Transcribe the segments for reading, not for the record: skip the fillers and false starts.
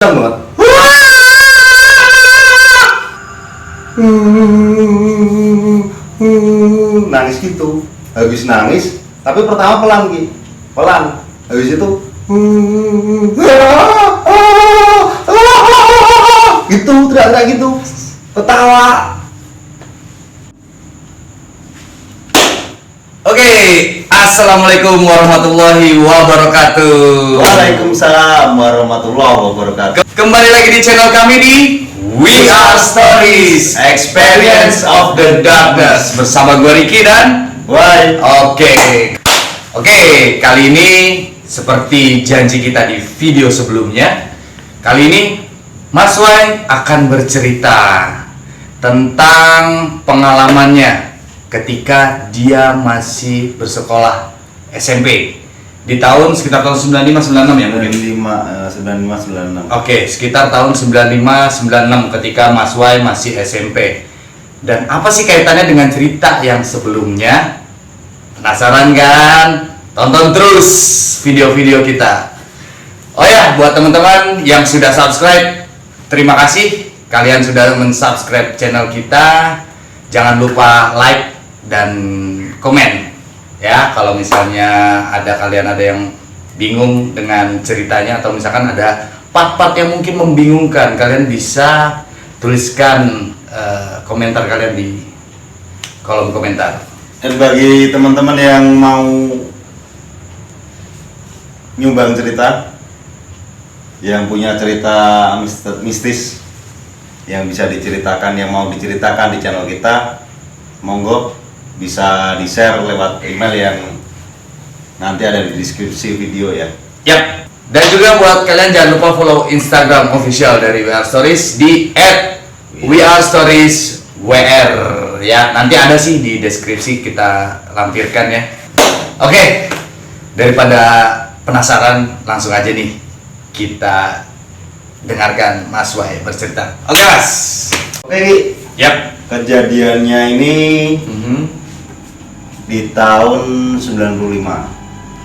banget. Nangis gitu. Habis nangis, tapi pertama pelan gitu. Pelan. Habis itu gitu, teriak-teriak gitu. Ketawa. Oke, assalamualaikum warahmatullahi wabarakatuh. Waalaikumsalam warahmatullahi wabarakatuh. Kembali lagi di channel kami di We Are Stories, Experience of the Darkness bersama gue Ricky dan Why? Oke, kali ini seperti janji kita di video sebelumnya, kali ini Mas Wai akan bercerita tentang pengalamannya ketika dia masih bersekolah SMP di tahun sekitar tahun 95-96 ya mungkin? 95-96. Oke, sekitar tahun 95-96 ketika Mas Wai masih SMP. Dan apa sih kaitannya dengan cerita yang sebelumnya? Penasaran kan? Tonton terus video-video kita. Oh ya, buat teman-teman yang sudah subscribe, terima kasih kalian sudah mensubscribe channel kita. Jangan lupa like dan komen ya, kalau misalnya kalian ada yang bingung dengan ceritanya atau misalkan ada part-part yang mungkin membingungkan, kalian bisa tuliskan komentar kalian di kolom komentar. Dan bagi teman-teman yang mau nyumbang cerita, yang punya cerita mistis yang bisa diceritakan, yang mau diceritakan di channel kita, monggo bisa di-share lewat email yang nanti ada di deskripsi video ya. Yap. Dan juga buat kalian jangan lupa follow Instagram official dari We Are Stories di @wearestorieswr ya. Nanti ada sih di deskripsi, kita lampirkan ya. Oke. Daripada penasaran, langsung aja nih kita dengarkan Mas Wai bercerita. Oke, Mas. Oke, Yap. kejadiannya ini di tahun 95.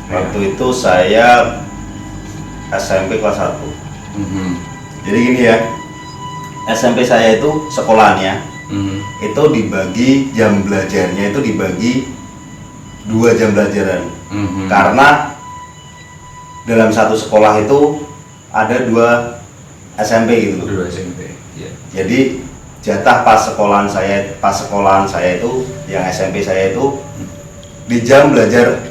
Waktu itu saya SMP kelas 1. Jadi gini ya, SMP saya itu sekolahnya itu dibagi jam belajarnya itu dibagi 2 jam pelajaran. Karena dalam satu sekolah itu ada 2 SMP gitu loh. 2 SMP. Ya. Jadi jatah pas sekolahan saya itu yang SMP saya itu di jam belajar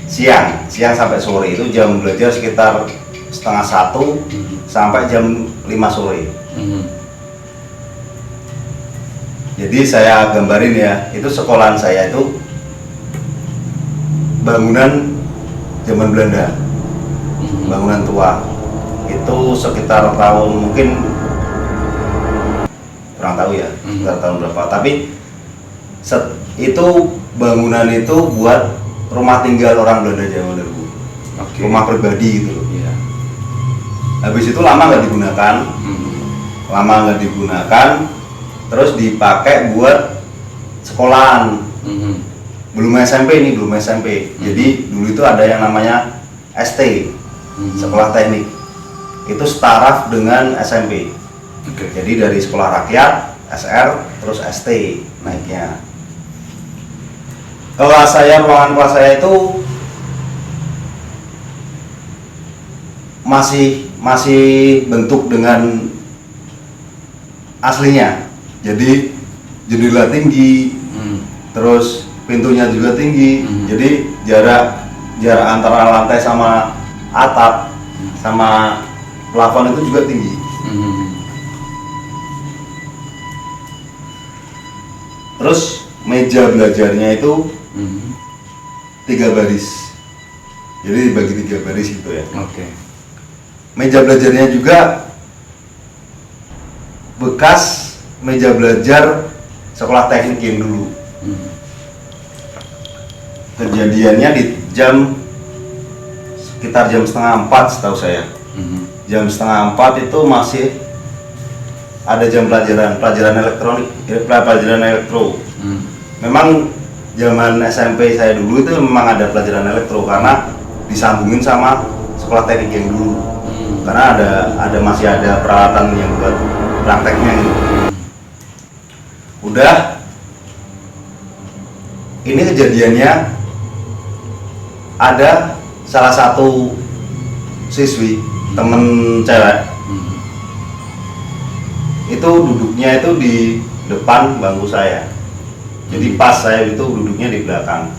siang sampai sore itu jam belajar sekitar setengah 1 sampai jam 5 sore. Jadi saya gambarin ya, itu sekolahan saya itu bangunan zaman Belanda, bangunan tua. Itu sekitar tahun mungkin kurang tahu ya, sekitar tahun berapa. Tapi itu bangunan itu buat rumah tinggal orang Belanda zaman dulu, rumah pribadi gitu loh. Iya. Habis itu lama nggak digunakan, terus dipakai buat sekolahan. Belum SMP. Jadi dulu itu ada yang namanya ST, sekolah teknik. Itu setaraf dengan SMP. Jadi dari sekolah rakyat, SR, terus ST naiknya. Ruangan kelas saya itu masih bentuk dengan aslinya. Jadi jendela tinggi, terus pintunya juga tinggi. Jadi jarak antara lantai sama atap sama plafon itu juga tinggi. Terus meja belajarnya itu 3 baris. Jadi dibagi 3 baris gitu ya. Meja belajarnya juga bekas meja belajar sekolah teknik yang dulu. Kejadiannya di sekitar jam setengah 4 setahu saya. Jam setengah 4 itu masih ada jam pelajaran elektronik, pelajaran elektro. Memang zaman SMP saya dulu itu memang ada pelajaran elektro karena disambungin sama sekolah teknik yang dulu. karena masih ada peralatan yang buat prakteknya gitu. Udah, ini kejadiannya ada salah satu siswi temen cewek itu duduknya itu di depan bangku saya, jadi pas saya itu duduknya di belakang.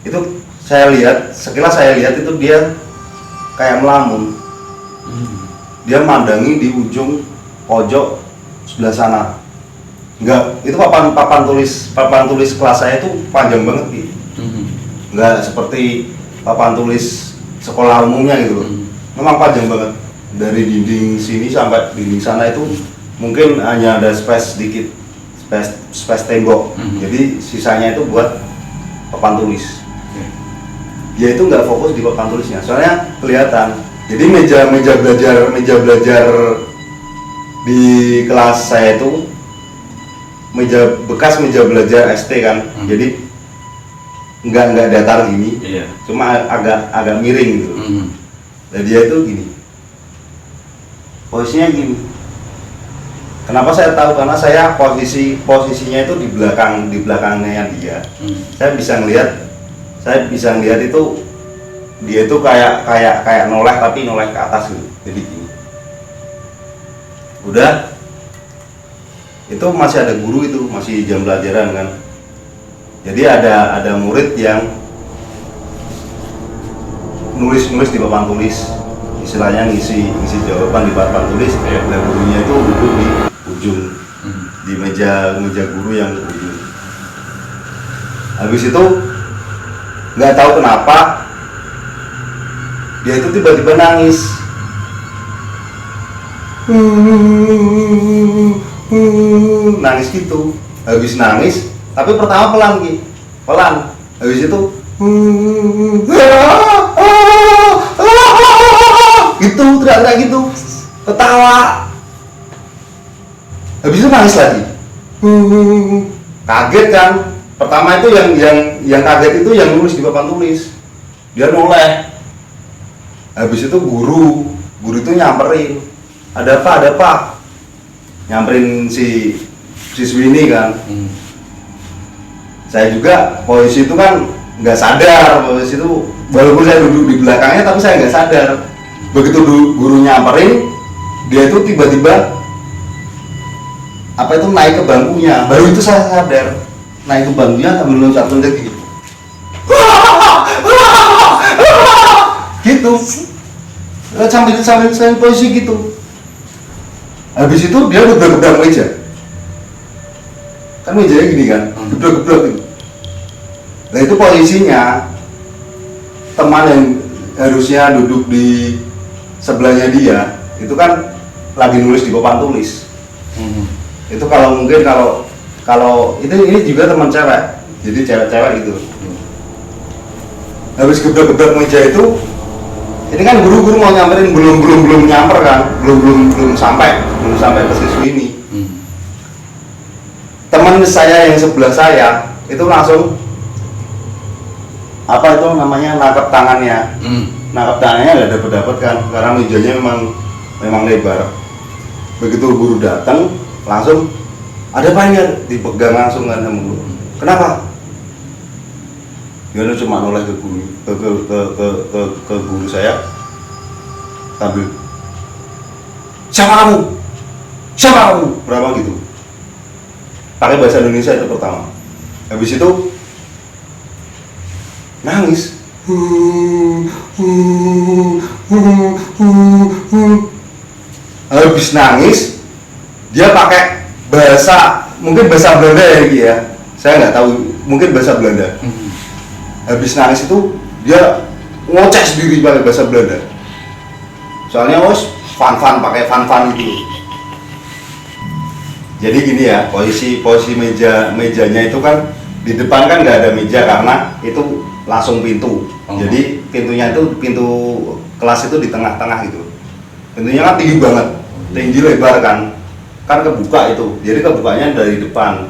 Itu sekilas saya lihat itu dia kayak melamun. Dia mandangi di ujung pojok sebelah sana. Enggak, itu papan tulis kelas saya itu panjang banget gitu. Enggak seperti papan tulis sekolah umumnya gitu loh. Memang panjang banget. Dari dinding sini sampai dinding sana itu mungkin hanya ada space sedikit, space tembok. Jadi sisanya itu buat papan tulis. Dia itu nggak fokus di papan tulisnya, soalnya kelihatan. Jadi meja belajar di kelas saya itu bekas meja belajar ST kan. Jadi nggak datar gini, cuma agak miring gitu. Dan dia itu gini, posisinya gini. Kenapa saya tahu? Karena saya posisinya itu di belakangnya dia. Saya bisa ngelihat itu dia itu kayak noleh, tapi noleh ke atas gitu. Jadi gini. Udah, itu masih ada guru, itu masih jam pelajaran kan. Jadi ada murid yang nulis di papan tulis, istilahnya ngisi jawaban di papan tulis. Dan gurunya itu duduk di ujung, di meja guru yang ujung. Habis itu nggak tahu kenapa dia itu tiba-tiba nangis. Nangis gitu. Habis nangis, tapi pertama pelan. Habis itu gitu, teriak-teriak gitu, ketawa. Habis itu nangis lagi. Kaget kan? Pertama itu yang kaget itu yang nulis di papan tulis. Dia noleh. Habis itu guru itu nyamperin. Ada apa? Nyamperin si siswi ini kan. Saya juga posisi itu kan nggak sadar, posisi itu walaupun saya duduk di belakangnya tapi saya nggak sadar. Begitu guru nyamperin, dia itu tiba-tiba naik ke bangkunya. Baru itu saya sadar. Naik ke bangkunya sambil loncat-loncat gitu. Gitu. Sambil posisi gitu. Habis itu dia gebrak-gebrak meja. Kan mejanya gini kan, gebrak-gebrak gitu. Nah itu posisinya teman yang harusnya duduk di sebelahnya dia itu kan lagi nulis di papan tulis. Itu kalau ini juga teman cewek, jadi cewek-cewek gitu. Habis gebrak-gebrak meja itu, ini kan guru mau nyamperin, belum nyamper kan, belum sampai ke siswi ini. Teman saya yang sebelah saya itu langsung nangkep tangannya. Nangkep tangannya nggak dapet kan, karena mejanya memang lebar. Begitu guru datang, langsung ada apa ini? Dipegang langsung kan sama guru. Kenapa? Dia cuma noleh ke guru, ke guru saya, sambil siapa kamu? Berapa gitu? Pakai bahasa Indonesia itu pertama. Habis itu nangis. Habis nangis, dia pakai mungkin bahasa Belanda ya, saya nggak tahu, mungkin bahasa Belanda. Habis nangis itu dia ngoceh sendiri pakai bahasa Belanda. Soalnya pakai fan itu. Jadi gini ya, posisi mejanya itu kan di depan kan nggak ada meja karena itu langsung pintu. Jadi pintunya itu pintu kelas itu di tengah-tengah gitu. Pintunya kan tinggi banget, tinggi lebar kan kebuka itu. Jadi kebukanya dari depan.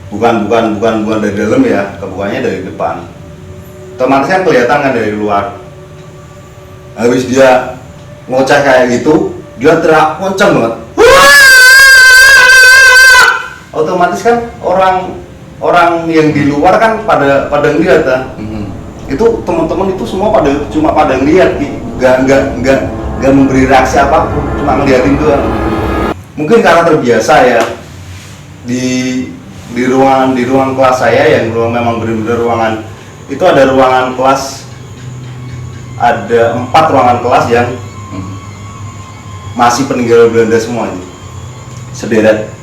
Bukan dari dalam ya, kebukanya dari depan. Otomatis kan kelihatan kan dari luar. Habis dia ngoceh kayak gitu, dia teriak kenceng banget. Otomatis kan orang yang di luar kan pada ngeliat ya. Itu teman-teman itu semua cuma pada ngeliat, nggak memberi reaksi apapun, cuma ngeliatin doang. Mungkin karena terbiasa ya di ruangan kelas saya yang memang benar-benar ruangan itu, ada ruangan kelas, ada 4 ruangan kelas yang masih peninggalan Belanda semua ini, sederet.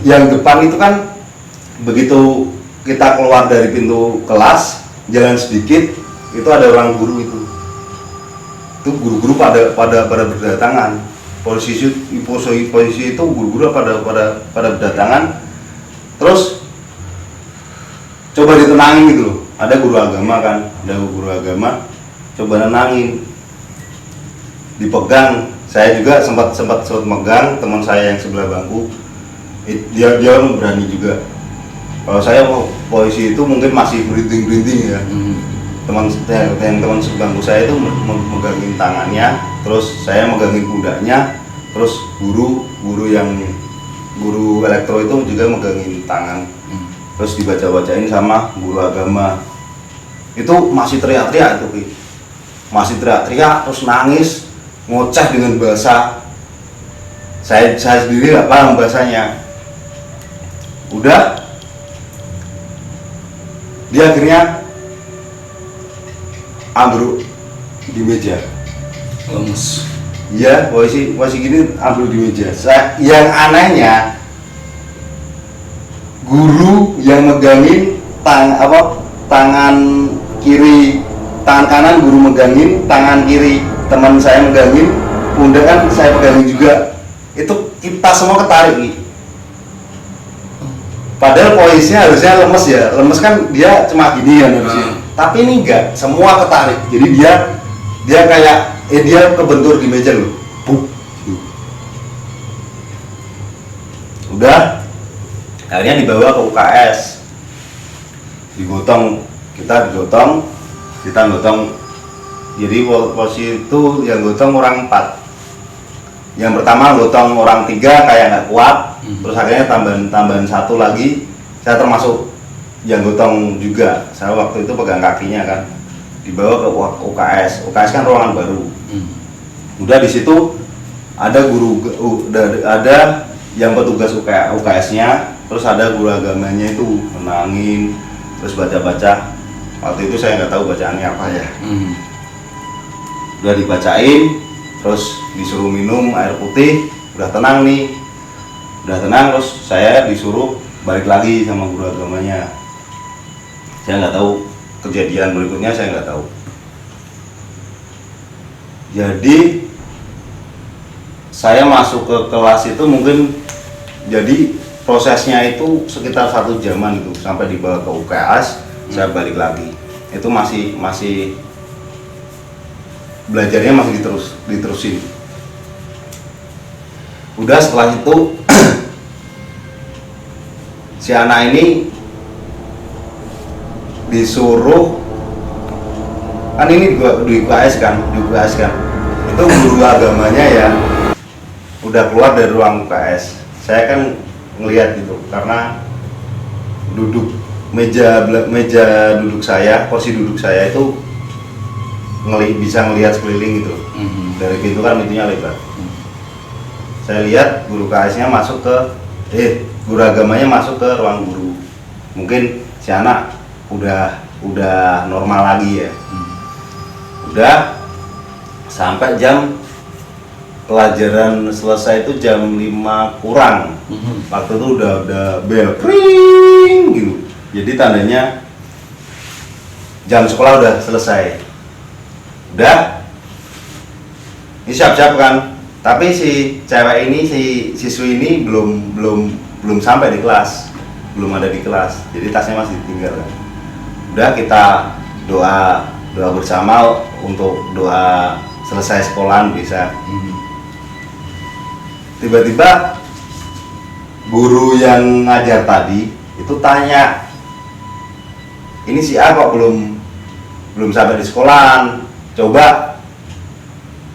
Yang depan itu kan begitu kita keluar dari pintu kelas, jalan sedikit itu ada ruang guru itu guru-guru pada berdatangan. Posisi itu guru-guru pada berdatangan, terus coba ditenangin gitu loh. Ada guru agama coba nenangin, dipegang. Saya juga sempat megang teman saya yang sebelah bangku. Dia berani juga. Kalau saya posisi itu mungkin masih berinding ya. Teman sebangku saya itu megangin tangannya, terus saya megangin pundaknya, terus guru elektro itu juga megangin tangan, terus dibaca-bacain sama guru agama. Itu masih teriak-teriak itu, terus nangis, ngoceh dengan bahasa saya sendiri nggak paham bahasanya. Udah, dia akhirnya ambruk di meja. Lemes. Iya, posisi gini ambruk di meja. Yang anehnya, guru yang megangin tangan kiri, tangan kanan guru megangin, tangan kiri teman saya megangin, pundak kan saya pegangin juga. Itu kita semua ketarik nih. Padahal posisinya harusnya lemes ya, lemes kan dia cuma gini kan harusnya. Tapi ini enggak, semua ketarik. Jadi dia kayak dia kebentur di meja loh. Buk. Udah, akhirnya dibawa ke UKS. Kita digotong. Jadi posisi itu yang gotong orang 4. Yang pertama gotong orang 3 kayak nggak kuat. Terus akhirnya tambahan 1 lagi, saya termasuk yang gotong juga. Saya waktu itu pegang kakinya kan, dibawa ke UKS. UKS kan ruangan baru. Udah di situ ada ada yang petugas UKS-nya, terus ada guru agamanya itu menangin, terus baca-baca. Waktu itu saya nggak tahu bacaannya apa ya. Udah dibacain, terus disuruh minum air putih. Udah tenang nih. Terus saya disuruh balik lagi sama guru agamanya. Saya nggak tahu kejadian berikutnya, saya nggak tahu. Jadi saya masuk ke kelas itu mungkin, jadi prosesnya itu sekitar 1 jaman itu sampai dibawa ke UKS. Saya balik lagi. Itu masih belajarnya masih diterusin. Udah setelah itu si anak ini disuruh, kan ini di UKS kan, itu guru agamanya ya udah keluar dari ruang UKS. Saya kan ngelihat gitu karena duduk meja duduk saya, posisi duduk saya itu bisa ngelihat sekeliling gitu. Dari pintu kan pintunya lebar. Saya lihat guru KS-nya masuk ke guru agamanya masuk ke ruang guru. Mungkin si anak udah normal lagi ya. Udah sampai jam pelajaran selesai itu jam 5 kurang. Waktu itu udah bel kring gitu. Jadi tandanya jam sekolah udah selesai. Udah, ini siap-siap kan. Tapi si cewek ini, si siswi ini belum sampai di kelas, belum ada di kelas. Jadi tasnya masih ditinggal kan. Udah, kita doa bersama untuk doa selesai sekolahan bisa. Tiba-tiba guru yang ngajar tadi itu tanya, ini si A kok belum belum sampai di sekolahan, coba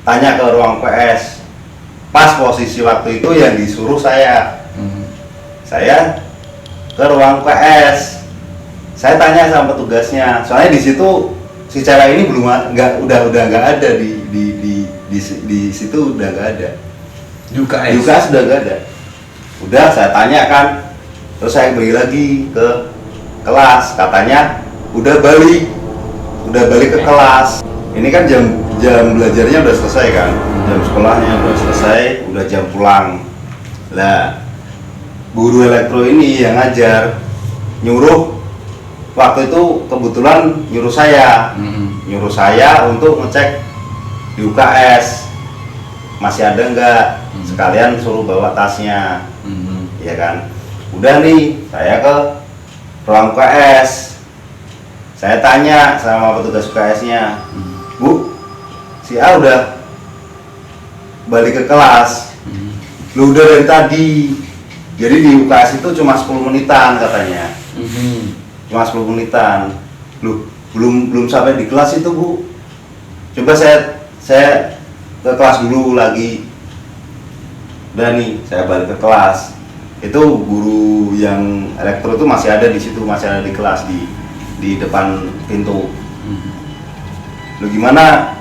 tanya ke ruang PS. Pas posisi waktu itu yang disuruh saya ke ruang PS. Saya tanya sama petugasnya, soalnya di situ si cewek ini udah nggak ada di situ, udah nggak ada. Di UKS udah nggak ada. Udah saya tanya kan, terus saya balik lagi ke kelas, katanya udah balik ke kelas. Ini kan jam belajarnya udah selesai kan, jam sekolahnya udah selesai, udah jam pulang. Lah, guru elektro ini yang ngajar nyuruh, waktu itu kebetulan nyuruh saya untuk ngecek di UKS masih ada nggak, sekalian suruh bawa tasnya, ya kan. Udah nih, saya ke ruang UKS, saya tanya sama petugas UKS-nya, Bu, si A udah balik ke kelas. Lu udah dari tadi. Jadi di UKS itu cuma 10 menitan katanya. Cuma 10 menitan. Lu belum sampai di kelas itu, Bu. Coba saya ke kelas dulu lagi. Dan nih, saya balik ke kelas. Itu guru yang elektro itu masih ada di situ, masih ada di kelas di depan pintu. Lu gimana?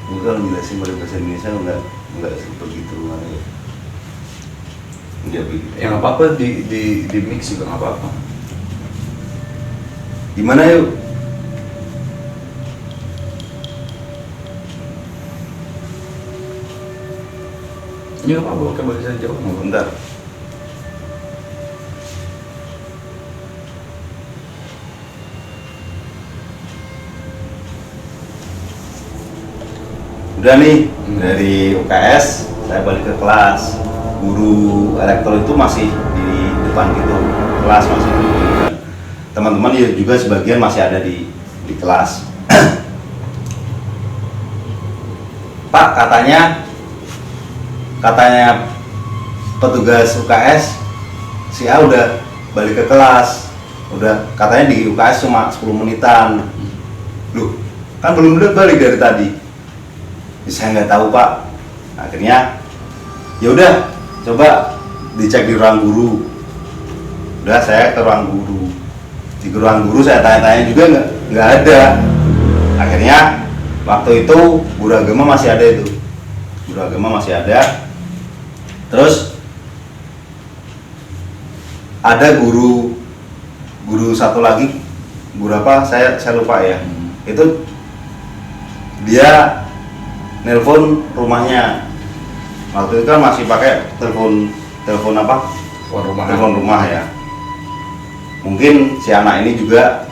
Enggak ngejelasin pada bahasa Indonesia enggak begitu ya. Enggak begitu. Ya nggak apa-apa, di mix juga nggak apa-apa. Gimana yuk? Ini nggak apa-apa, pakai bahasa Jawa nggak apa-apa. Bentar. Udah nih, dari UKS saya balik ke kelas. Guru elektro itu masih di depan gitu, kelas masih di depan. Teman-teman ya juga sebagian masih ada di kelas. Pak, katanya petugas UKS si A udah balik ke kelas. Udah, katanya di UKS cuma 10 menitan. Loh, kan belum balik dari tadi. Saya nggak tahu, Pak. Akhirnya ya udah, coba dicek di ruang guru. Udah, saya ke ruang guru. Di ruang guru saya tanya-tanya juga nggak ada. Akhirnya waktu itu guru agama masih ada itu. Guru agama masih ada. Terus ada guru satu lagi, guru apa? Saya lupa ya. Itu dia nelpon rumahnya. Waktu itu kan masih pakai telepon apa? Telepon rumah ya. Mungkin si anak ini juga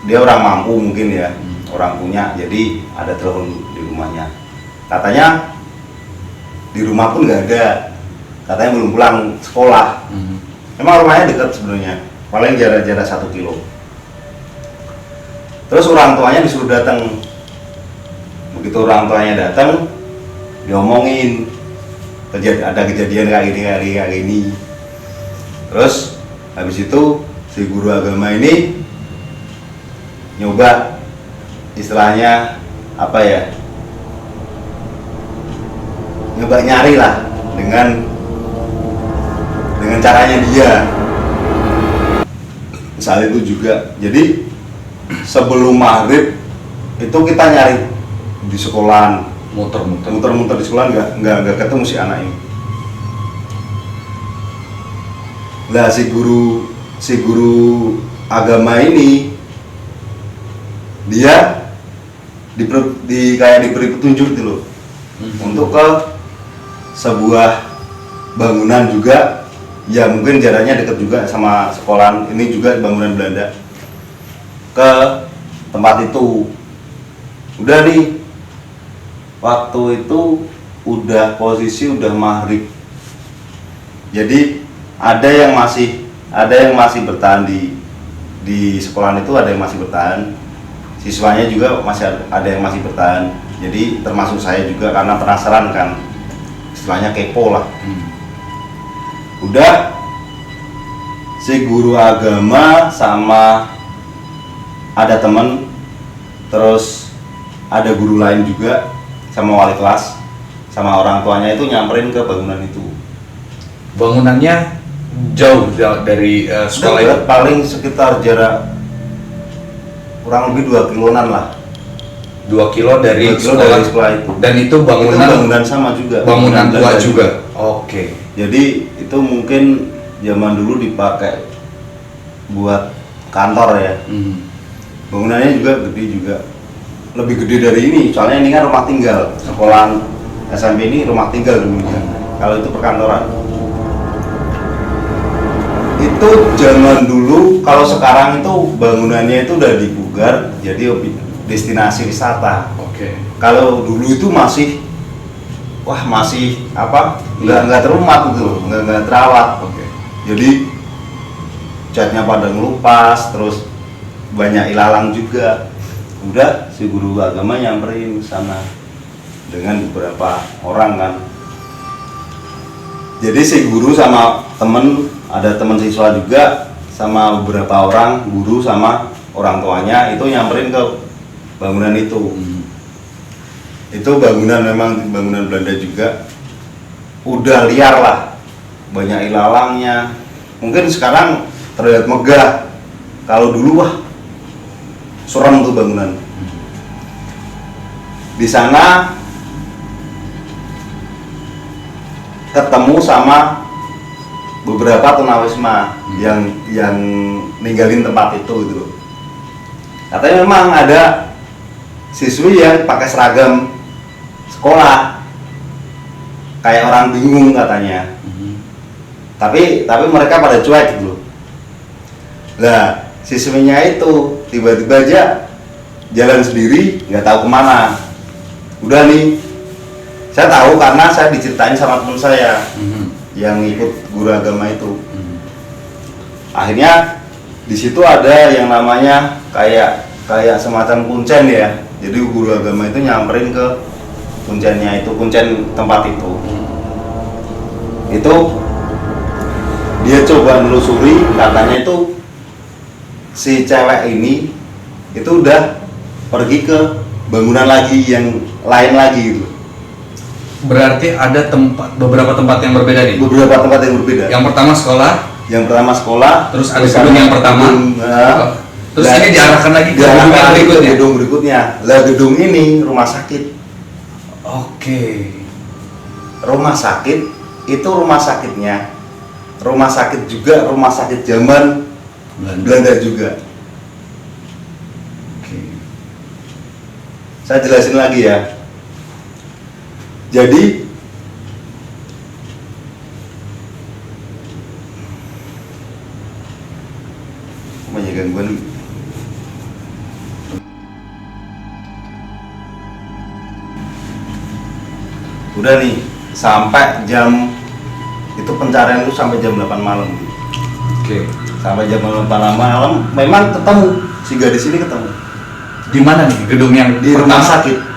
dia orang mampu mungkin ya, orang punya, jadi ada telepon di rumahnya. Katanya di rumah pun nggak ada, katanya belum pulang sekolah. Emang rumahnya dekat sebenarnya, paling jarak 1 kilo. Terus orang tuanya disuruh datang. Begitu orang tuanya datang, diomongin ada kejadian kayak gini. Terus habis itu si guru agama ini nyoba, istilahnya apa ya, nyoba nyari lah dengan caranya dia. Saat itu juga, jadi sebelum maghrib itu kita nyari di sekolahan, muter-muter di sekolah, nggak ketemu si anak ini. Lah si guru agama ini dia kayak diberi petunjuk gitu loh, untuk ke sebuah bangunan juga, ya mungkin jaraknya dekat juga sama sekolahan ini, juga bangunan Belanda, ke tempat itu. Udah nih, waktu itu udah posisi udah maghrib, jadi ada yang masih bertahan di sekolahan itu, ada yang masih bertahan, siswanya juga masih ada yang masih bertahan. Jadi termasuk saya juga, karena penasaran kan, istilahnya kepo lah. Udah si guru agama sama ada temen, terus ada guru lain juga sama wali kelas sama orang tuanya itu nyamperin ke bangunan itu. Bangunannya jauh dari sekolah itu? Paling sekitar jarak kurang lebih 2 kiloan lah. 2 kilo dari 2 kilo sekolah. dari sekolah itu. Dan itu bangunan sama juga. Bangunan tua belanda juga. Oke. Jadi itu mungkin zaman dulu dipakai buat kantor ya. Bangunannya juga gede juga. Lebih gede dari ini, soalnya ini kan rumah tinggal. Sekolahan SMP ini rumah tinggal dulunya. Kalau itu perkantoran. Itu zaman dulu, kalau sekarang itu bangunannya itu udah dibugar jadi destinasi wisata. Oke. Kalau dulu itu masih nggak terumat gitu, nggak terawat. Oke. Jadi catnya pada ngelupas, terus banyak ilalang juga. Udah si guru agama nyamperin sana dengan beberapa orang kan. Jadi si guru sama ada teman siswa juga sama beberapa orang, guru sama orang tuanya itu nyamperin ke bangunan itu. Itu bangunan memang bangunan Belanda juga. Udah liar lah, banyak ilalangnya. Mungkin sekarang terlihat megah. Kalau dulu suram tuh bangunan. Di sana ketemu sama beberapa tunawisma yang ninggalin tempat itu gitu. Katanya memang ada siswi yang pakai seragam sekolah kayak orang bingung katanya. Tapi mereka pada cuek gitu. Lah, siswinya itu tiba-tiba aja jalan sendiri, nggak tahu kemana. Udah nih, saya tahu karena saya diceritain sama teman saya yang ikut guru agama itu. Akhirnya di situ ada yang namanya kayak semacam kuncen ya. Jadi guru agama itu nyamperin ke kuncennya itu, kuncen tempat itu. Itu dia coba menelusuri, katanya itu si cewek ini itu udah pergi ke bangunan lagi yang lain lagi gitu. Berarti ada beberapa tempat yang berbeda nih. Beberapa tempat yang berbeda. Yang pertama sekolah. Terus ada gedung yang pertama. Terus ini diarahkan lagi ke gedung yang berikutnya. Gedung berikutnya. Lah gedung ini rumah sakit. Oke. Rumah sakit itu rumah sakitnya. Rumah sakit juga rumah sakit zaman Belanda juga. Oke. Saya jelasin lagi ya. Jadi banyak gangguan. Udah nih sampai jam itu pencarian itu sampai jam 8 malam. Oke. Sampai jam 8 malam memang ketemu si gadis ini ketemu. Di mana nih gedung yang Di rumah sakit.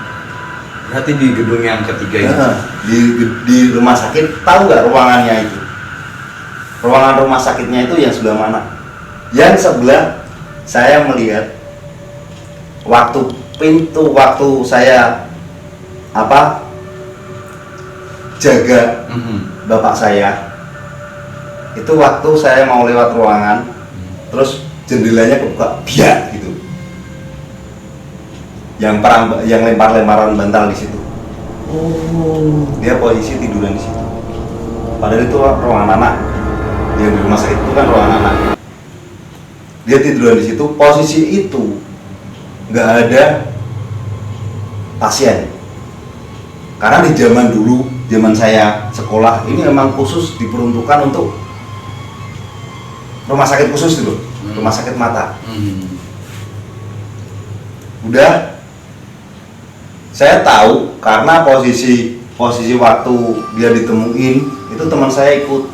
Berarti di gedung yang ketiga ini. Di rumah sakit, tahu nggak ruangannya itu? Ruangan rumah sakitnya itu yang sebelah mana? Yang sebelah saya melihat waktu saya jaga bapak saya itu waktu saya mau lewat ruangan, terus jendelanya kebuka biak gitu. Yang lempar-lemparan bantal di situ. Dia posisi tiduran di situ. Padahal itu ruangan anak. Yang di rumah sakit itu kan ruangan anak. Dia tiduran di situ. Posisi itu nggak ada pasien. Karena di zaman dulu, zaman saya sekolah ini memang khusus diperuntukkan untuk rumah sakit khusus itu, rumah sakit mata. Udah. Saya tahu karena posisi waktu dia ditemuin itu teman saya ikut.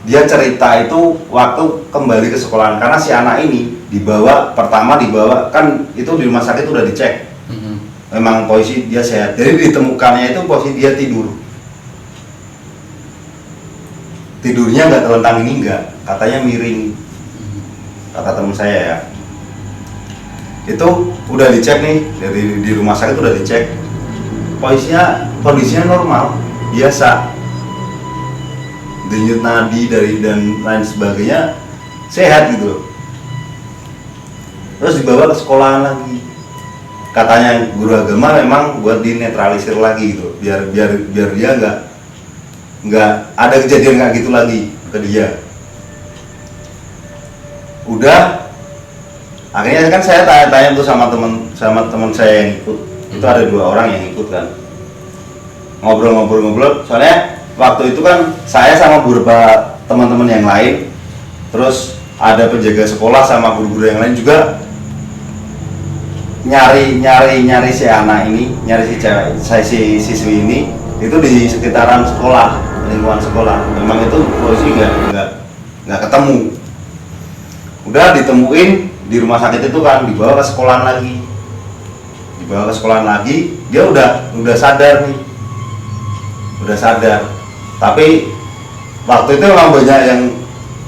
Dia cerita itu waktu kembali ke sekolahan karena si anak ini pertama dibawa kan itu di rumah sakit udah dicek. memang posisi dia sehat. Jadi ditemukannya itu posisi dia tidur. Tidurnya nggak telentang ini, nggak, katanya miring, kata teman saya ya. Itu udah dicek nih, dari di rumah sakit udah dicek, kondisinya normal, biasa, denyut nadi dan lain sebagainya sehat gitu loh. Terus dibawa ke sekolahan lagi, katanya guru agama memang buat dinetralisir lagi gitu, biar dia nggak ada kejadian kayak gitu lagi ke dia. Udah, akhirnya kan saya tanya-tanya tuh sama teman saya yang ikut. Itu ada 2 orang yang ikut kan, ngobrol. Soalnya waktu itu kan saya sama beberapa teman-teman yang lain, terus ada penjaga sekolah sama guru-guru yang lain juga nyari si anak ini, nyari si cewek, si siswi ini itu di sekitaran sekolah, lingkungan sekolah. Memang itu posisi nggak ketemu. Udah ditemuin di rumah sakit itu kan, dibawa ke sekolahan lagi, dia udah sadar nih, tapi waktu itu memang banyak yang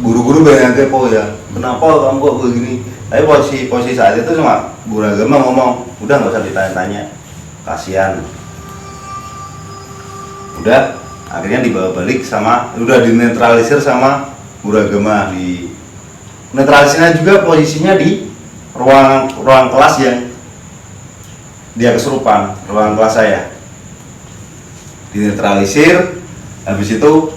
guru-guru banyak yang kepo ya, kenapa kamu kok begini. Tapi posisi saat itu cuma guru agama ngomong, udah nggak usah ditanya-tanya, kasihan. Udah, akhirnya dibawa balik udah dinetralisir sama guru agama. Di netralisirnya juga posisinya di ruang kelas yang dia kesurupan, ruang kelas saya. Dinetralisir, habis itu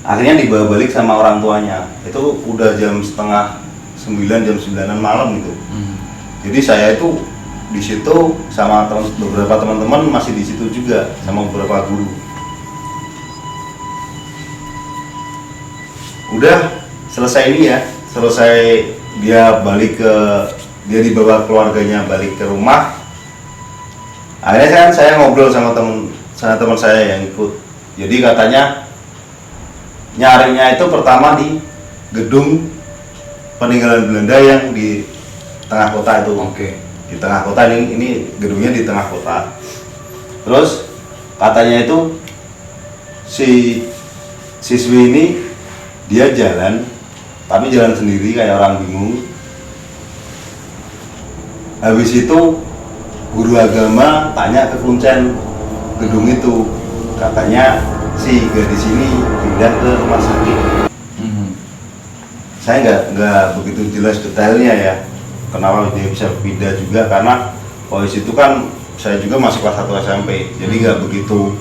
akhirnya dibawa balik sama orang tuanya. Itu udah jam setengah 9, jam 9-an malam gitu. Jadi saya itu di situ sama beberapa teman-teman masih di situ juga, sama beberapa guru. Udah selesai ini ya, dia dibawa keluarganya balik ke rumah. Akhirnya kan saya ngobrol sama teman saya yang ikut. Jadi katanya nyarinya itu pertama di gedung peninggalan Belanda yang di tengah kota itu. Oke. Di tengah kota, ini gedungnya di tengah kota. Terus katanya itu si siswi ini dia jalan, tapi jalan sendiri kayak orang bingung. Habis itu guru agama tanya ke kuncen gedung itu, katanya si gadis ini pindah ke rumah sakit. Saya nggak begitu jelas detailnya ya, kenapa dia bisa pindah juga, karena posisi itu kan saya juga masih kelas 1 SMP, jadi nggak begitu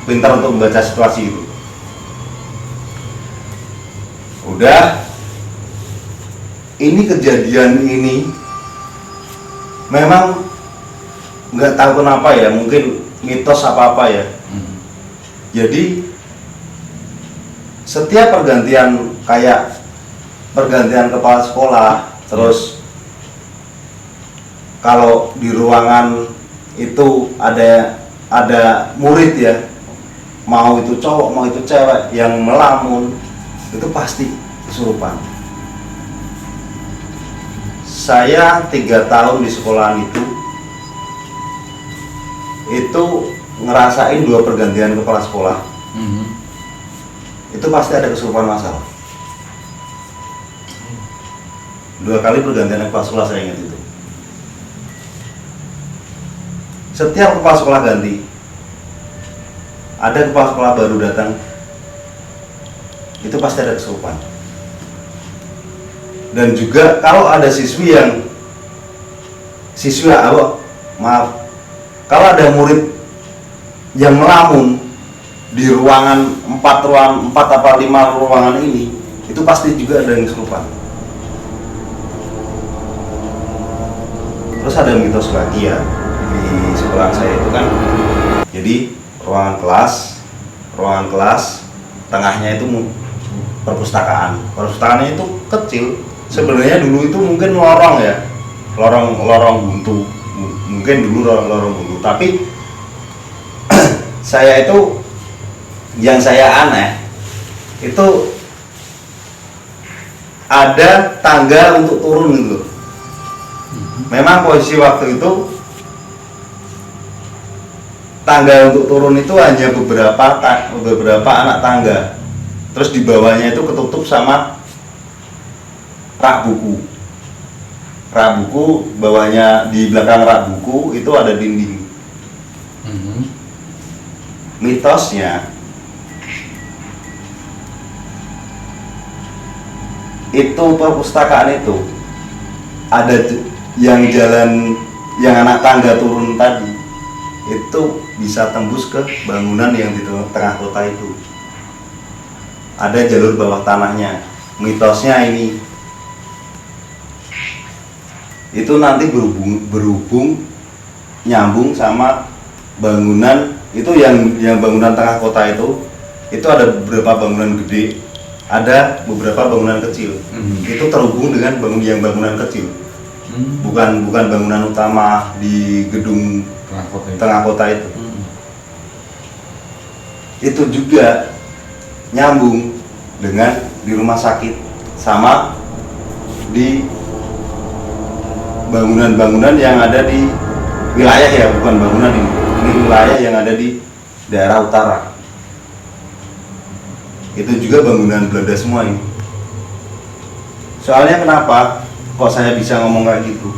pintar untuk membaca situasi itu. Udah, ini kejadian ini memang nggak tahu kenapa ya, mungkin mitos apa ya. Jadi setiap pergantian kepala sekolah, terus kalau di ruangan itu ada murid ya, mau itu cowok mau itu cewek yang melamun, itu pasti kesurupan. Saya 3 tahun di sekolahan itu ngerasain 2 pergantian kepala sekolah. Itu pasti ada kesurupan massal. 2 kali pergantian kepala sekolah saya ingat itu. Setiap kepala sekolah ganti, ada kepala sekolah baru datang, itu pasti ada kesurupan. Dan juga kalau ada kalau ada murid yang melamun di ruangan 4 apa 5 ruangan ini, itu pasti juga ada yang kesurupan. Terus ada mitos lagi ya di sekolah saya itu kan, jadi ruangan kelas tengahnya itu perpustakaannya itu kecil. Sebenarnya dulu itu mungkin lorong buntu, mungkin dulu lorong buntu, tapi yang saya aneh itu ada tangga untuk turun gitu. Memang posisi waktu itu tangga untuk turun itu hanya beberapa anak tangga. Terus di bawahnya itu ketutup sama rak buku. Rak buku, bawahnya di belakang rak buku itu ada dinding. Mitosnya itu perpustakaan itu ada yang jalan yang anak tangga turun tadi itu bisa tembus ke bangunan yang di tengah kota itu. Ada jalur bawah tanahnya. Mitosnya ini itu nanti berhubung nyambung sama bangunan itu yang bangunan tengah kota itu ada beberapa bangunan gede, ada beberapa bangunan kecil. Itu terhubung dengan bangunan kecil. Bukan bangunan utama di gedung tengah kota itu. Itu juga nyambung dengan di rumah sakit sama di bangunan-bangunan yang ada di wilayah ya, bukan bangunan ini wilayah yang ada di daerah utara. Itu juga bangunan Belanda semua ini. Soalnya kenapa kok saya bisa ngomong kayak gitu?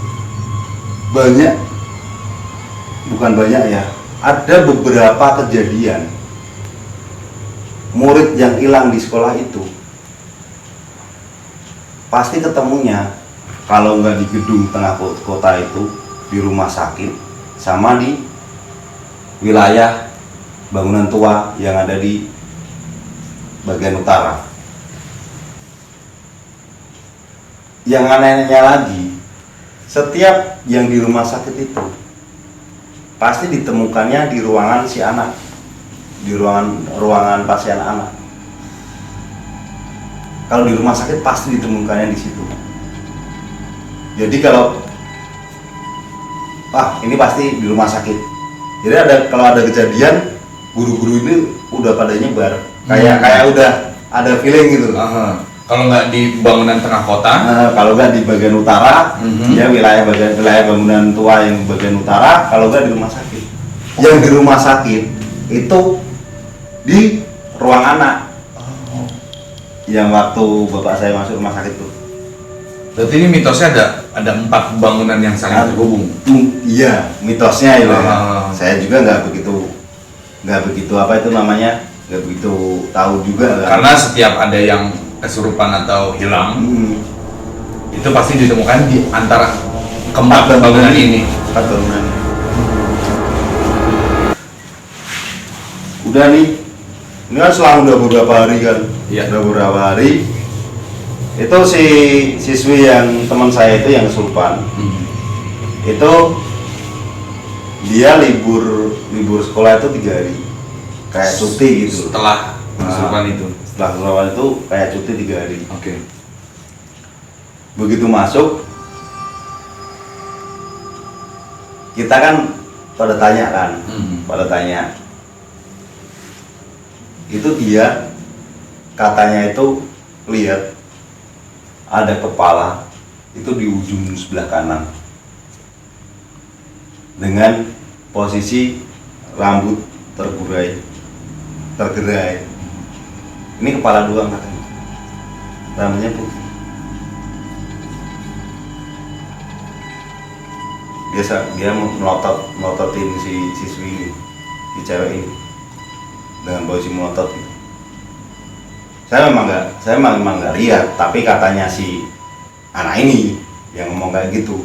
Bukan banyak ya, ada beberapa kejadian murid yang hilang di sekolah itu pasti ketemunya kalau nggak di gedung tengah kota itu, di rumah sakit, sama di wilayah bangunan tua yang ada di bagian utara. Yang anehnya lagi, setiap yang di rumah sakit itu pasti ditemukannya di ruangan si anak, di ruangan pasien anak. Kalau di rumah sakit pasti ditemukannya di situ. Jadi kalau ini pasti di rumah sakit. Jadi kalau ada kejadian, guru-guru ini udah pada nyebar, kayak udah ada feeling gitu. Kalau nggak di bangunan tengah kota, kalau nggak di bagian utara, ya wilayah bangunan tua yang bagian utara. Kalau nggak di rumah sakit, yang di rumah sakit itu di ruang anak. Yang waktu bapak saya masuk rumah sakit itu. Berarti ini mitosnya ada 4 bangunan yang saling terhubung. Iya, mitosnya itu. Saya juga nggak begitu apa itu namanya, nggak begitu tahu juga. Karena setiap ada yang kesurupan atau hilang, itu pasti ditemukan di antara keempat bangunan ini. 4 bangunan. Udah nih, ini kan selang udah beberapa hari kan. Iya. Udah beberapa hari. Itu si siswi yang teman saya itu yang kesurupan. Itu dia libur sekolah itu 3 hari. Kayak cuti gitu. Setelah kesurupan itu. Setelah kesurupan itu kayak cuti 3 hari. Oke. Begitu masuk, kita kan pada tanya kan, itu dia katanya itu lihat ada kepala itu di ujung sebelah kanan dengan posisi rambut tergerai. Ini kepala doang katanya, rambutnya putih. Dia melototin si siswi ini, si cewek ini dengan posisi melotot gitu. Saya memang nggak lihat, tapi katanya si anak ini yang ngomong kayak gitu.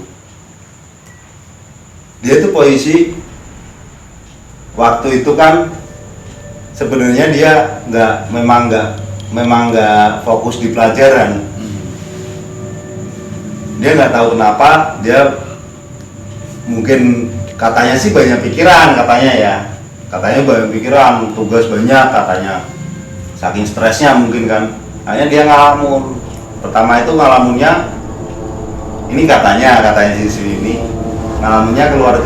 Dia tuh posisi waktu itu kan sebenarnya dia memang nggak fokus di pelajaran. Dia nggak tahu kenapa, dia mungkin katanya sih banyak pikiran katanya banyak pikiran, tugas banyak katanya, saking stresnya mungkin kan, akhirnya dia ngalamun. Pertama itu ngalamunnya ini katanya siswi ini ngalamunnya keluar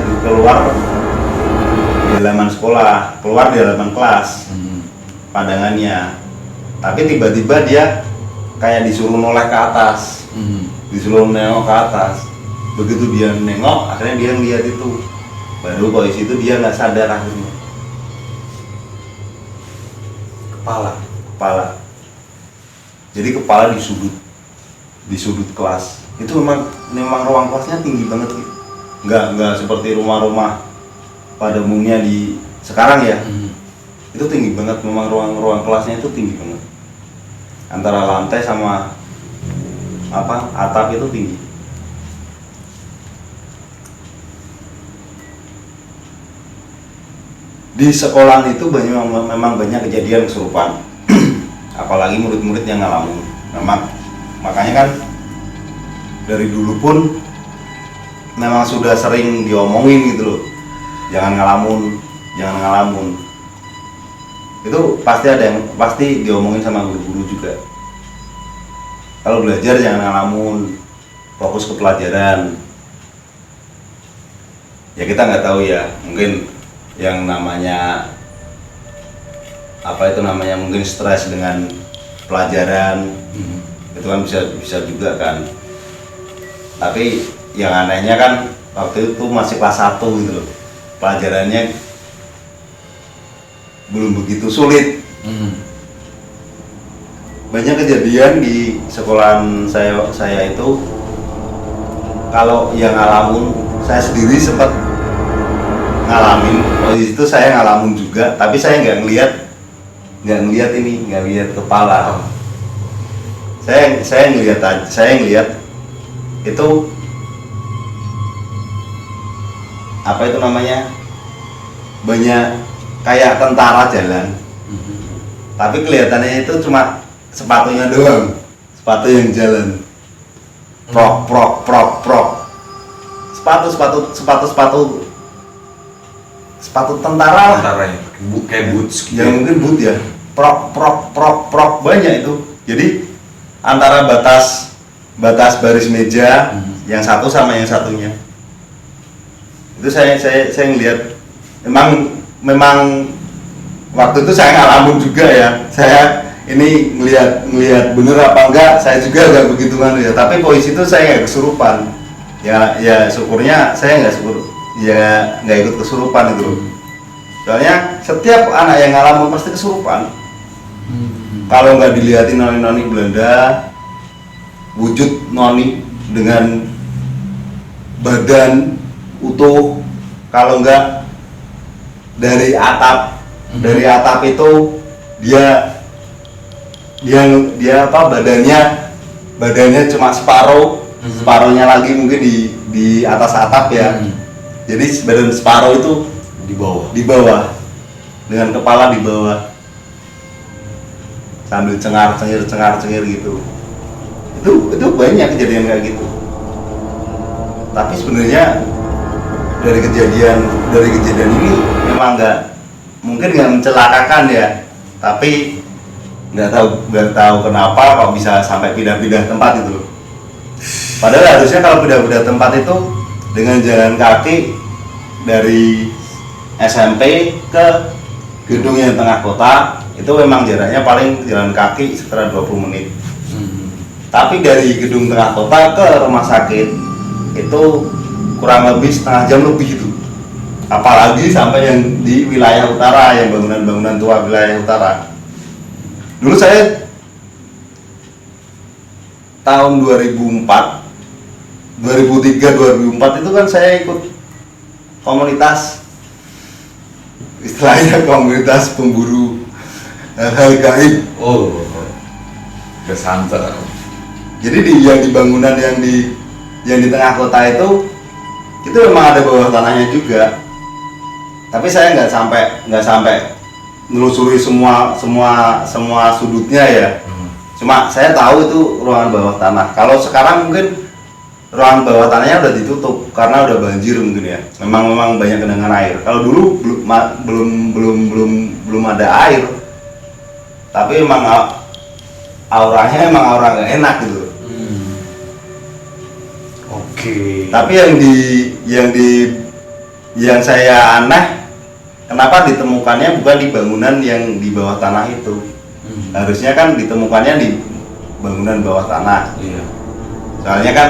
di halaman sekolah, keluar di halaman kelas, pandangannya. Tapi tiba-tiba dia kayak disuruh noleh ke atas, disuruh nengok ke atas. Begitu dia nengok, akhirnya dia ngeliat itu, baru polisi itu dia nggak sadar akhirnya. Kepala. Jadi kepala di sudut kelas. Itu memang ruang kelasnya tinggi banget gitu. Nggak seperti rumah-rumah pada umumnya di sekarang ya. Itu tinggi banget, memang ruang kelasnya itu tinggi banget. Antara lantai sama atap itu tinggi. Di sekolah itu memang banyak kejadian kesurupan. Apalagi murid-murid yang ngalamin. Memang makanya kan dari dulu pun memang sudah sering diomongin gitu loh. Jangan ngalamun. Itu pasti diomongin sama guru-guru juga. Kalau belajar jangan ngalamun, fokus ke pelajaran. Ya kita nggak tahu ya, mungkin yang namanya mungkin stres dengan pelajaran, itu kan bisa juga kan. Tapi yang anehnya kan waktu itu masih kelas 1 gitu loh, pelajarannya belum begitu sulit. Banyak kejadian di sekolahan saya itu, kalau yang ngalamun, saya sendiri sempat ngalamin. Di situ saya ngalamun juga, tapi saya nggak ngelihat kepala. Saya ngelihat itu banyak kayak tentara jalan, tapi kelihatannya itu cuma sepatunya doang, sepatu yang jalan, sepatu tentara ya, kayak boots gitu. Ya mungkin boot ya, prok banyak itu. Jadi antara batas baris meja yang satu sama yang satunya itu saya ngelihat. Memang waktu itu saya ngalamun juga ya. Saya ini ngelihat bener apa enggak, saya juga agak begitu kan ya. Tapi polisi itu saya nggak kesurupan. Ya syukurnya saya nggak ikut kesurupan itu. Soalnya setiap anak yang ngalamun pasti kesurupan. Kalau nggak dilihatin noni Belanda, wujud noni dengan badan utuh, kalau nggak dari atap itu dia badannya cuma separuhnya lagi mungkin di atas atap ya. Jadi badan separuh itu di bawah dengan kepala di bawah sambil cengar cengir gitu. Itu banyak kejadian kayak gitu. Tapi sebenarnya dari kejadian ini memang mungkin nggak mencelakakan ya, tapi nggak tahu kenapa kok bisa sampai pindah-pindah tempat itu. Padahal harusnya kalau pindah-pindah tempat itu dengan jalan kaki dari SMP ke gedung yang tengah kota, itu memang jaraknya paling jalan kaki sekitar 20 menit. Tapi dari gedung tengah kota ke rumah sakit itu kurang lebih setengah jam lebih itu. Apalagi sampai yang di wilayah utara, yang bangunan-bangunan tua wilayah utara. Dulu saya tahun 2003, 2004 itu kan saya ikut komunitas, istilahnya komunitas pemburu hal gaib. Oh, kesanter. Jadi yang di bangunan yang di tengah kota itu memang ada bawah tanahnya juga. Tapi saya nggak sampai menelusuri semua sudutnya ya. Cuma saya tahu itu ruangan bawah tanah. Kalau sekarang mungkin ruangan bawah tanahnya udah ditutup karena udah banjir mungkin ya. Memang banyak genangan air. Kalau dulu belum ada air. Tapi memang auranya aura nggak enak gitu. Oke. Tapi yang saya aneh, kenapa ditemukannya bukan di bangunan yang di bawah tanah itu? Harusnya kan ditemukannya di bangunan bawah tanah. Iya. Soalnya kan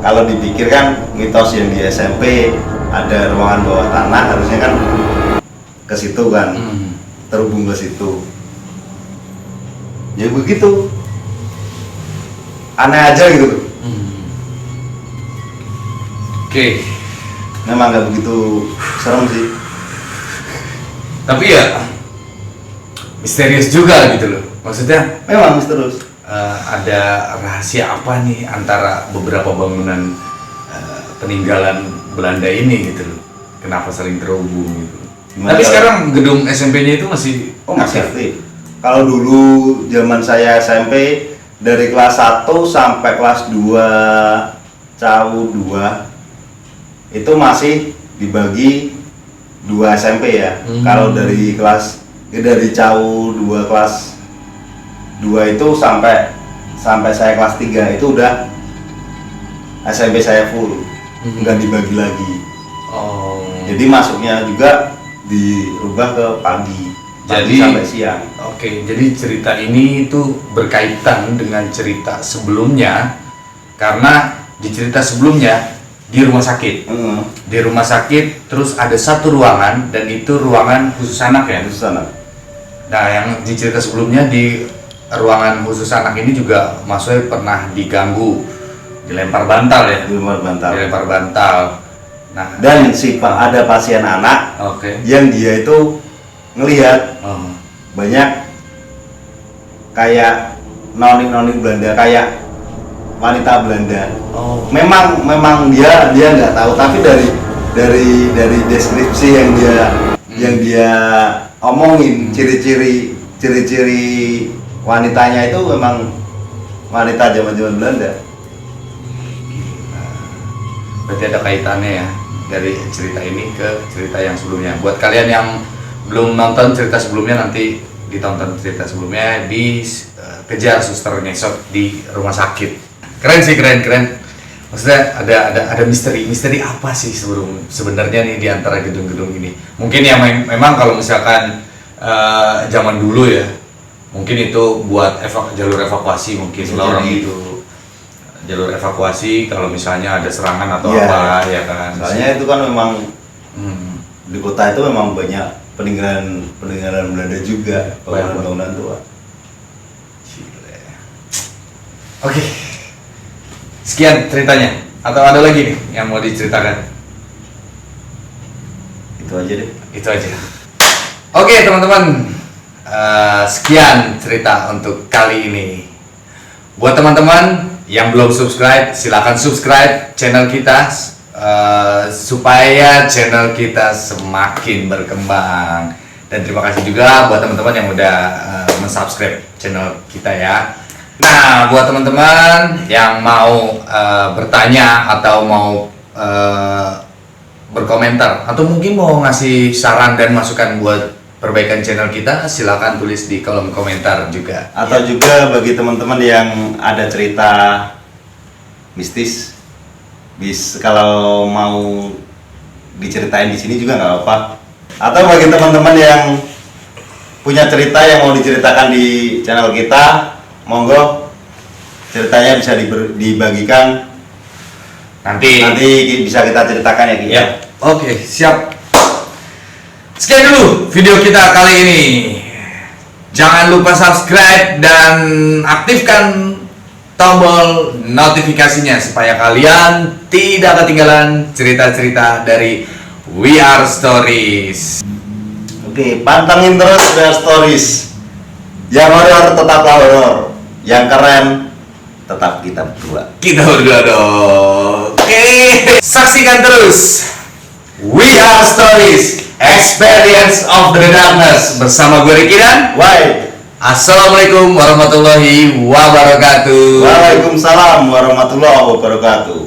kalau dipikir kan mitos yang di SMP ada ruangan bawah tanah, harusnya kan ke situ kan, terhubung ke situ. Ya begitu, aneh aja gitu. Oke. Memang nggak begitu serem sih. Tapi ya misterius juga gitu loh. Maksudnya Memang misterius. ada rahasia apa nih antara beberapa bangunan peninggalan Belanda ini gitu loh. Kenapa saling terhubung gitu. Gimana Tapi kalau- sekarang gedung SMP-nya itu masih Masih aktif. Kalau dulu zaman saya SMP dari kelas 1 sampai kelas 2 CAU 2 itu masih dibagi 2 SMP ya. Kalau dari dari CAU 2 kelas 2 itu sampai saya kelas 3 itu udah SMP saya full. Enggak dibagi lagi. Oh. Jadi masuknya juga dirubah ke pagi Jadi sampai siang. Oke, jadi cerita ini itu berkaitan dengan cerita sebelumnya karena di cerita sebelumnya di rumah sakit. Di rumah sakit terus ada satu ruangan dan itu ruangan khusus anak ya. Itu sana. Nah, yang di cerita sebelumnya di ruangan khusus anak ini juga Mas Wei pernah diganggu, dilempar bantal ya. Di luar bantal. Dilempar bantal. Nah, Dan ada pasien anak oke. yang dia itu ngelihat Oh. banyak kayak nonik-nonik Belanda, kayak wanita Belanda. Oh. Memang dia nggak tahu, tapi dari deskripsi yang dia omongin, ciri-ciri wanitanya itu memang wanita zaman-zaman Belanda. Berarti ada kaitannya ya dari cerita ini ke cerita yang sebelumnya. Buat kalian yang belum nonton cerita sebelumnya, nanti ditonton cerita sebelumnya di kejar suster ngesot di rumah sakit. Keren sih, keren. Maksudnya ada misteri apa sih sebenarnya nih di antara gedung-gedung ini? Mungkin ya memang kalau misalkan zaman dulu ya, mungkin itu buat jalur evakuasi mungkin Bisa lah orang jadi. itu. Jalur evakuasi kalau misalnya ada serangan atau Iya. apa ya kan. Soalnya itu kan memang Hmm. di kota itu memang banyak peninggalan Belanda juga, bangunan-bangunan tua. Gile. Oke. Sekian ceritanya. Atau ada lagi nih yang mau diceritakan? Itu aja deh. Itu aja. Oke teman-teman, sekian cerita untuk kali ini. Buat teman-teman yang belum subscribe, silakan subscribe channel kita supaya channel kita semakin berkembang. Dan terima kasih juga buat teman-teman yang udah mensubscribe channel kita ya. Nah, buat teman-teman yang mau bertanya atau mau berkomentar atau mungkin mau ngasih saran dan masukan buat perbaikan channel kita, silakan tulis di kolom komentar juga. Atau juga bagi teman-teman yang ada cerita mistis, kalau mau diceritain di sini juga nggak apa-apa. Atau bagi teman-teman yang punya cerita yang mau diceritakan di channel kita, monggo ceritanya bisa dibagikan. Nanti Bisa kita ceritakan ya Ki. ya. Oke, siap. Sekian dulu video kita kali ini. Jangan lupa subscribe dan aktifkan tombol notifikasinya supaya kalian tidak ketinggalan cerita-cerita dari We Are Stories. Oke, pantengin terus We Are Stories. Yang horor tetaplah horor, yang keren tetap kita berdua. Kita berdua dong. Oke, saksikan terus We Are Stories, Experience of the Darkness bersama gue Ricky dan Why? Assalamualaikum warahmatullahi wabarakatuh. Waalaikumsalam warahmatullahi wabarakatuh.